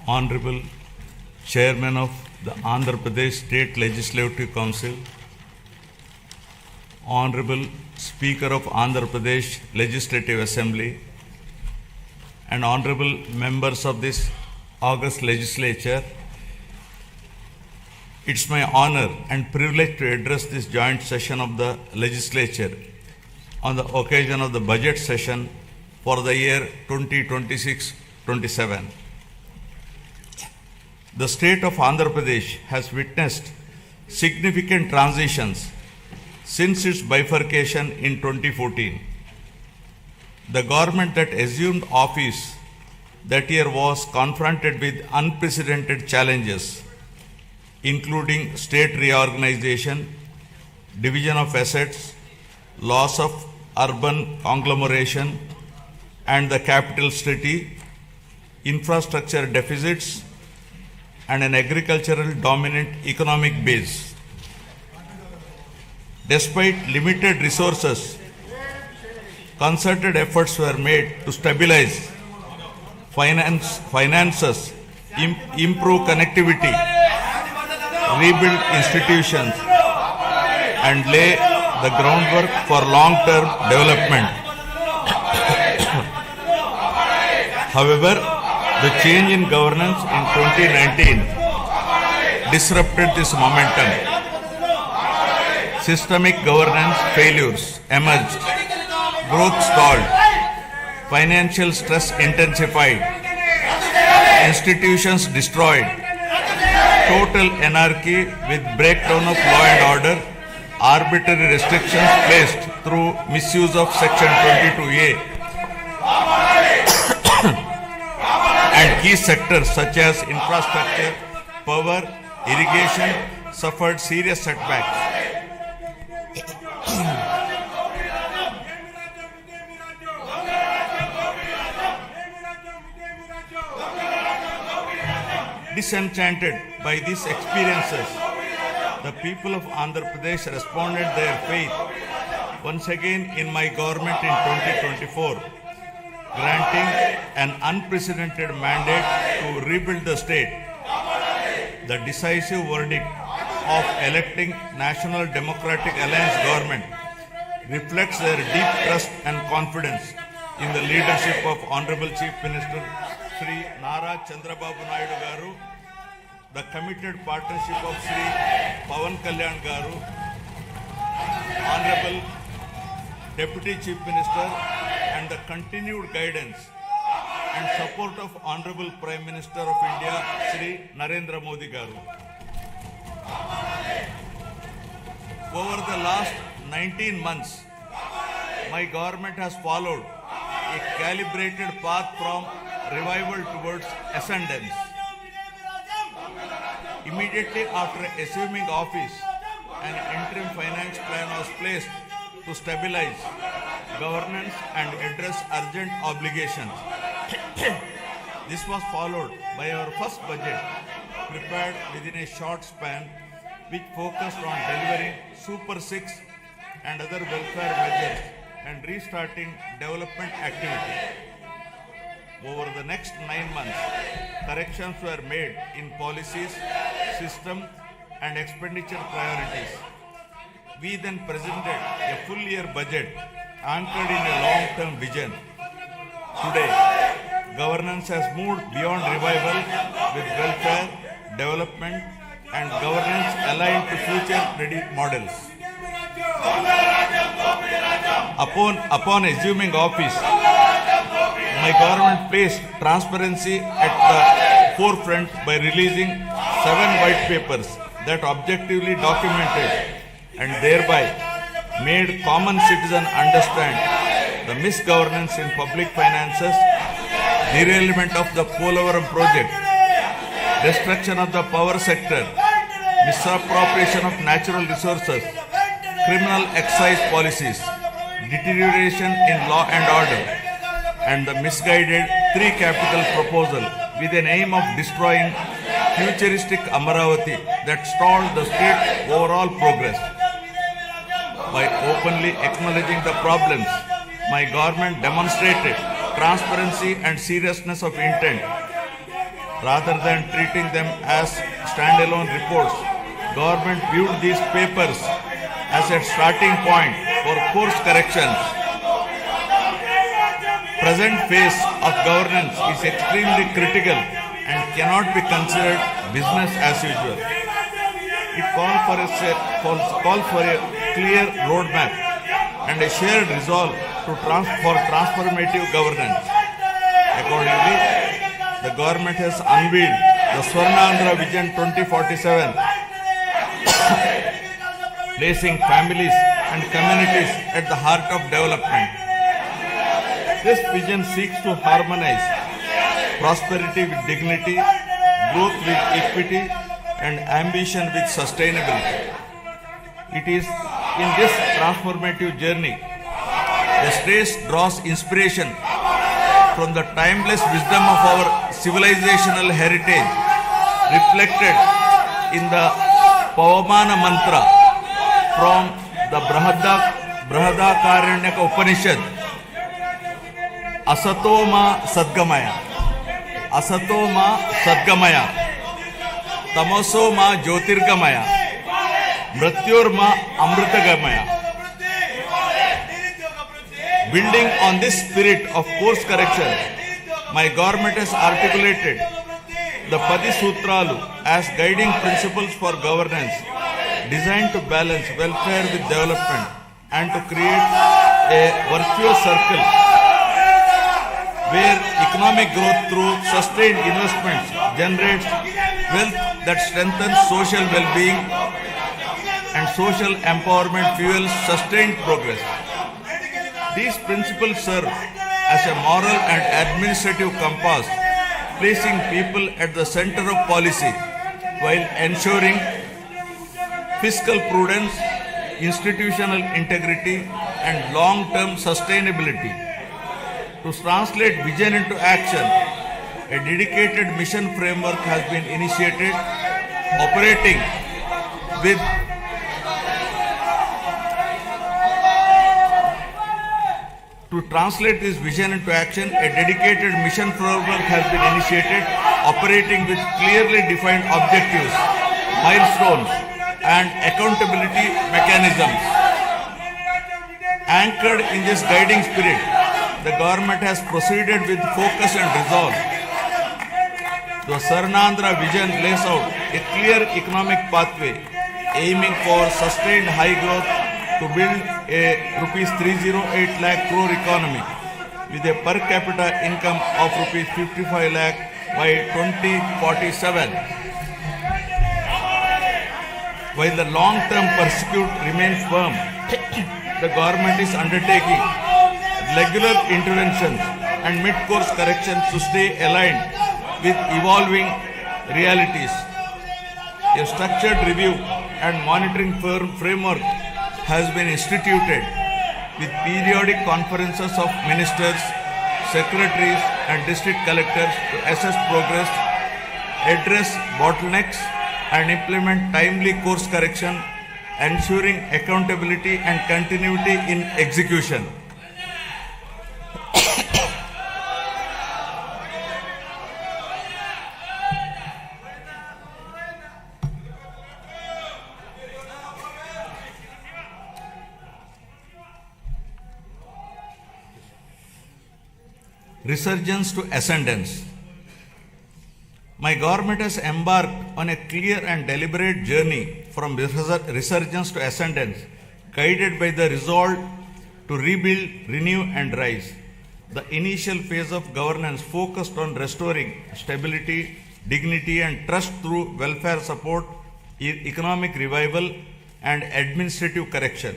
Honorable Chairman of the Andhra Pradesh State Legislative Council, Honorable Speaker of Andhra Pradesh Legislative Assembly, and Honorable members of this August Legislature, it's my honor and privilege to address this joint session of the Legislature on the occasion of the budget session for the year 2026-27. The state of Andhra Pradesh has witnessed significant transitions since its bifurcation in 2014. The government that assumed office that year was confronted with unprecedented challenges, including state reorganization, division of assets, loss of urban conglomeration and the capital city, infrastructure deficits, and an agricultural dominant economic base. Despite limited resources, concerted efforts were made to stabilize finances, improve connectivity, rebuild institutions, and lay the groundwork for long-term development. However, the change in governance in 2019 disrupted this momentum. Systemic governance failures emerged, growth stalled, financial stress intensified, institutions destroyed, total anarchy with breakdown of law and order, arbitrary restrictions placed through misuse of Section 22A, and key sectors such as infrastructure, power, irrigation suffered serious setbacks. Disenchanted by these experiences, the people of Andhra Pradesh responded their faith once again in my government in 2024, granting an unprecedented mandate to rebuild the state. The decisive verdict of electing National Democratic Alliance government reflects their deep trust and confidence in the leadership of Honorable Chief Minister Sri Nara Chandrababu Naidu Garu, the committed partnership of Sri Pawan Kalyan Garu, Honorable Deputy Chief Minister, and the continued guidance and support of Honorable Prime Minister of India, Sri Narendra Modi Garu. Over the last 19 months, my government has followed a calibrated path from revival towards ascendance. Immediately after assuming office, an interim finance plan was placed to stabilize governance and address urgent obligations. This was followed by our first budget, prepared within a short span, which focused on delivering Super 6 and other welfare measures and restarting development activity. Over the next 9 months, corrections were made in policies, system, and expenditure priorities. We then presented a full year budget anchored in a long-term vision. Today, governance has moved beyond revival with welfare, development, and governance aligned to future-ready models. Upon assuming office, my government placed transparency at the forefront by releasing 7 white papers that objectively documented and thereby made common citizen understand the misgovernance in public finances, derailment of the Polavaram project, destruction of the power sector, misappropriation of natural resources, criminal excise policies, deterioration in law and order, and the misguided 3 capital proposal with an aim of destroying futuristic Amaravati that stalled the state's overall progress. By openly acknowledging the problems, my government demonstrated transparency and seriousness of intent. rather than treating them as standalone reports. Government viewed these papers as a starting point for course corrections. Present phase of governance is extremely critical and cannot be considered business as usual. It calls for a clear roadmap and a shared resolve for transformative governance. Accordingly, the government has unveiled the Swarnandhra Vision 2047, placing families and communities at the heart of development. This vision seeks to harmonize prosperity with dignity, growth with equity, and ambition with sustainability. It is in this transformative journey the state draws inspiration from the timeless wisdom of our civilizational heritage, reflected in the Pavamana mantra from the Brahadakaranyaka Upanishad. Asatoma Sadgamaya, Asatoma Sadgamaya, Tamosoma Jyotirgamaya, Mrityurma Amritagamaya. Building on this spirit of course correction, my government has articulated the Padi Sutralu as guiding principles for governance, designed to balance welfare with development and to create a virtuous circle where economic growth through sustained investments generates wealth that strengthens social well-being and social empowerment fuels sustained progress. These principles serve as a moral and administrative compass, placing people at the center of policy while ensuring fiscal prudence, institutional integrity, and long-term sustainability. To translate vision into action, a dedicated mission framework has been initiated, operating with To translate this vision into action, a dedicated mission framework has been initiated, operating with clearly defined objectives, milestones, and accountability mechanisms. Anchored in this guiding spirit, the government has proceeded with focus and resolve. The Swarnandhra vision lays out a clear economic pathway, aiming for sustained high growth to build a rupees 308 lakh crore economy with a per capita income of rupees 55 lakh by 2047. While the long-term pursuit remains firm, the government is undertaking regular interventions and mid-course corrections to stay aligned with evolving realities. A structured review and monitoring framework has been instituted with periodic conferences of ministers, secretaries, and district collectors to assess progress, address bottlenecks, and implement timely course correction, ensuring accountability and continuity in execution. Resurgence to ascendance. My government has embarked on a clear and deliberate journey from resurgence to ascendance, guided by the resolve to rebuild, renew, and rise. The initial phase of governance focused on restoring stability, dignity, and trust through welfare support, economic revival, and administrative correction.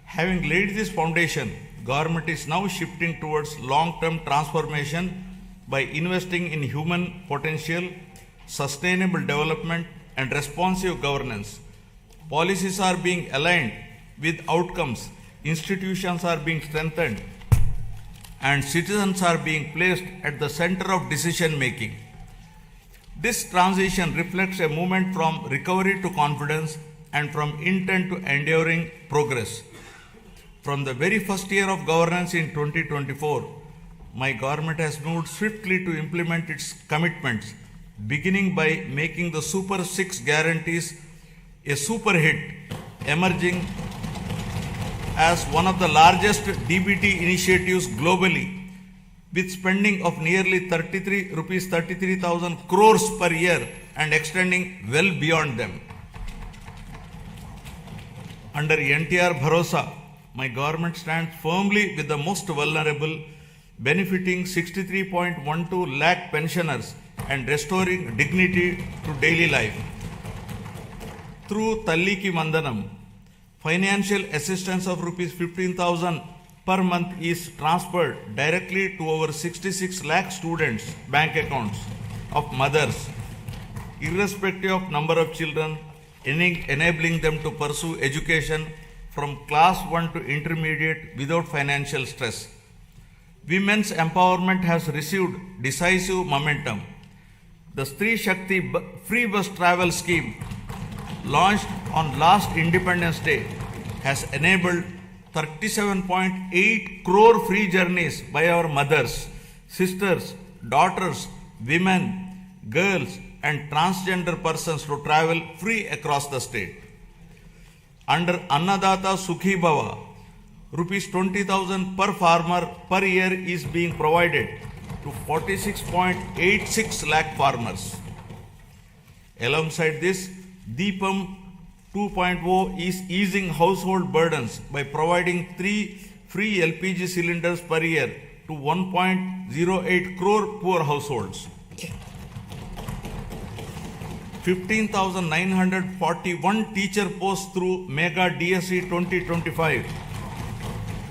Having laid this foundation, government is now shifting towards long-term transformation by investing in human potential, sustainable development, and responsive governance. Policies are being aligned with outcomes, institutions are being strengthened, and citizens are being placed at the center of decision making. This transition reflects a movement from recovery to confidence and from intent to enduring progress. From the very first year of governance in 2024, my government has moved swiftly to implement its commitments beginning by making the Super 6 guarantees a super hit, emerging as one of the largest DBT initiatives globally, with spending of nearly 33,000 crores per year and extending well beyond them. Under NTR Bharosa, my government stands firmly with the most vulnerable, benefiting 63.12 lakh pensioners and restoring dignity to daily life. Through Talliki Mandanam, financial assistance of rupees 15,000 per month is transferred directly to over 66 lakh students' bank accounts of mothers, irrespective of number of children, enabling them to pursue education from class 1 to intermediate without financial stress. Women's empowerment has received decisive momentum. The Stree Shakti free bus travel scheme, launched on last Independence Day, has enabled 37.8 crore free journeys by our mothers, sisters, daughters, women, girls, and transgender persons to travel free across the state. Under Annadata Sukhi Bhava, rupees 20,000 per farmer per year is being provided to 46.86 lakh farmers. Alongside this, Deepam 2.0 is easing household burdens by providing 3 free LPG cylinders per year to 1.08 crore poor households. 15,941 teacher posts through Mega DSE 2025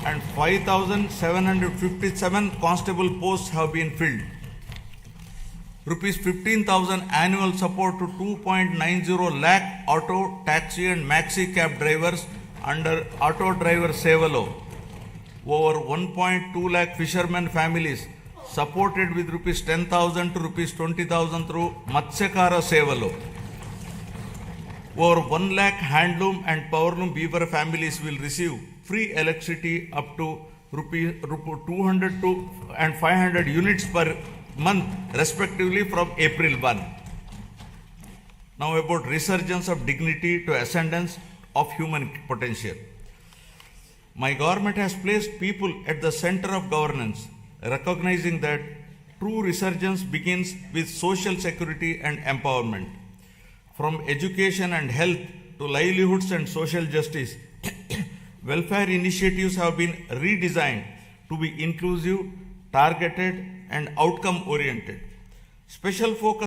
and 5,757 constable posts have been filled. Rupees 15,000 annual support to 2.90 lakh auto, taxi and maxi cab drivers under Auto Driver Sevalo. Over 1.2 lakh fishermen families supported with rupees 10,000 to rupees 20,000 through Matsyakara Sevalo. Over 1 lakh handloom and powerloom weaver families will receive free electricity up to rupees 200 to and 500 units per month respectively from April 1. Now about resurgence of dignity to ascendance of human potential. My government has placed people at the center of governance, recognizing that true resurgence begins with social security and empowerment. From education and health to livelihoods and social justice, welfare initiatives have been redesigned to be inclusive, targeted, and outcome oriented. Special focus